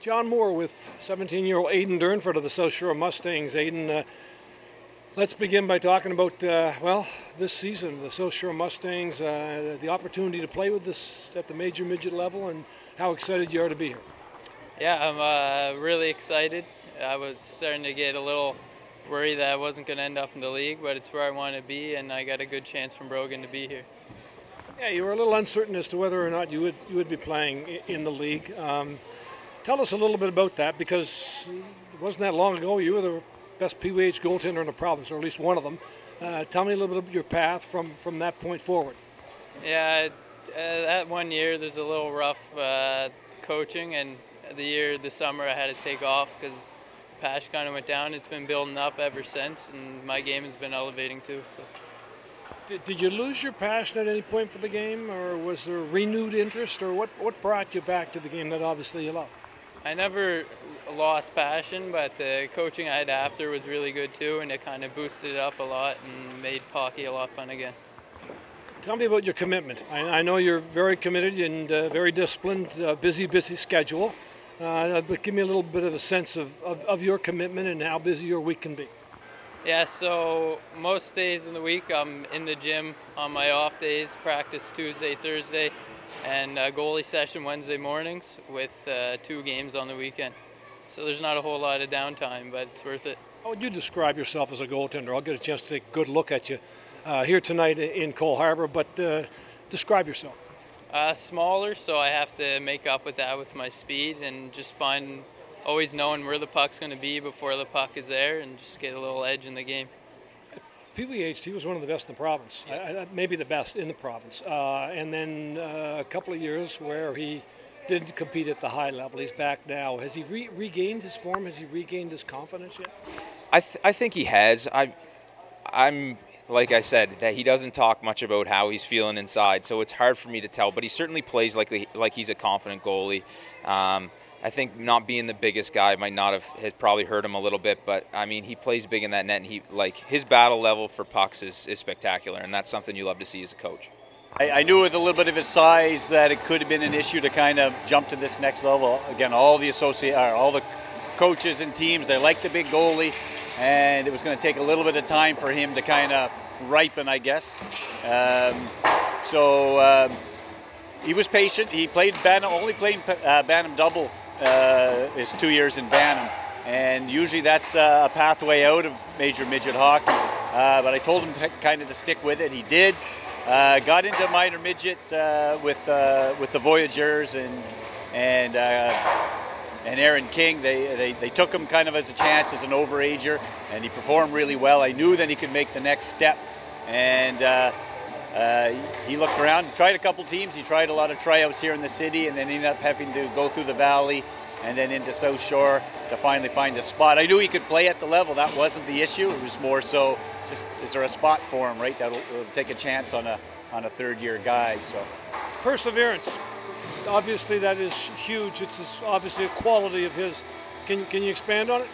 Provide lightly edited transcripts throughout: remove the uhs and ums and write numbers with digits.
John Moore with 17-year-old Aiden Durnford of the South Shore Mustangs. Aiden, let's begin by talking about, well, this season, the South Shore Mustangs, the opportunity to play with this at the Major Midget level, and how excited you are to be here. Yeah, I'm really excited. I was starting to get a little worried that I wasn't going to end up in the league, but it's where I want to be, and I got a good chance from Brogan to be here. Yeah, you were a little uncertain as to whether or not you would be playing in the league. Tell us a little bit about that, because it wasn't that long ago you were the best PWH goaltender in the province, or at least one of them. Tell me a little bit about your path from that point forward. Yeah, that 1 year there's a little rough coaching, and the summer I had to take off because Pash kind of went down. It's been building up ever since, and my game has been elevating too. So. Did you lose your passion at any point for the game, or was there renewed interest, or what brought you back to the game that obviously you love? I never lost passion, but the coaching I had after was really good too, and it kind of boosted it up a lot and made hockey a lot fun again. Tell me about your commitment. I know you're very committed and very disciplined, busy schedule, but give me a little bit of a sense of your commitment and how busy your week can be. Yeah, so most days in the week I'm in the gym on my off days, practice Tuesday, Thursday, and a goalie session Wednesday mornings with 2 games on the weekend. So there's not a whole lot of downtime, but it's worth it. How would you describe yourself as a goaltender? I'll get a chance to take a good look at you here tonight in Cole Harbour, but describe yourself. Smaller, so I have to make up with that with my speed and just always knowing where the puck's going to be before the puck is there and just get a little edge in the game. PWH, he was one of the best in the province, maybe the best in the province. And then a couple of years where he didn't compete at the high level. He's back now. Has he regained his form? Has he regained his confidence yet? I think he has. I'm like I said, that he doesn't talk much about how he's feeling inside, so it's hard for me to tell. But he certainly plays like he's a confident goalie. I think not being the biggest guy might not has probably hurt him a little bit, but I mean he plays big in that net, and his battle level for pucks is spectacular, and that's something you love to see as a coach. I knew with a little bit of his size that it could have been an issue to kind of jump to this next level. Again, all the coaches and teams, they like the big goalie, and it was going to take a little bit of time for him to kind of ripen, I guess. He was patient. He played Bantam, only played Bantam double his 2 years in Bantam, and usually that's a pathway out of Major Midget hockey. But I told him kind of to stick with it. He did. Got into minor midget with the Voyageurs and Aaron King. They took him kind of as a chance as an overager, and he performed really well. I knew that he could make the next step, and he looked around. He tried a couple teams. He tried a lot of tryouts here in the city, and then ended up having to go through the valley and then into South Shore to finally find a spot. I knew he could play at the level. That wasn't the issue. It was more so just, is there a spot for him, right? That'll take a chance on a third-year guy. So perseverance. Obviously, that is huge. It's obviously a quality of his. Can you expand on it?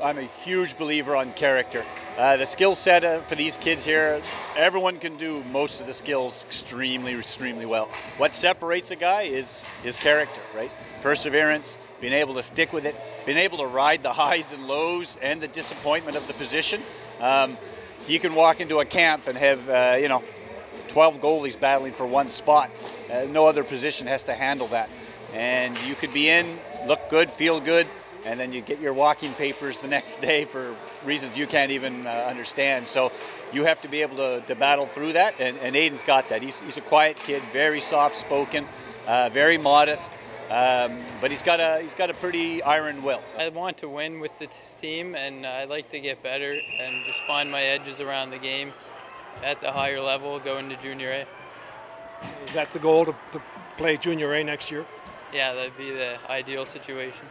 I'm a huge believer on character. The skill set for these kids here, everyone can do most of the skills extremely well. What separates a guy is his character, right? Perseverance, being able to stick with it, being able to ride the highs and lows and the disappointment of the position. You can walk into a camp and have 12 goalies battling for one spot. No other position has to handle that. And you could be in, look good, feel good, and then you get your walking papers the next day for reasons you can't even understand. So you have to be able to battle through that, and Aiden's got that. He's a quiet kid, very soft-spoken, very modest, but he's got a pretty iron will. I want to win with this team, and I like to get better and just find my edges around the game at the higher level, go into Junior A. Is that the goal, to play Junior A next year? Yeah, that'd be the ideal situation.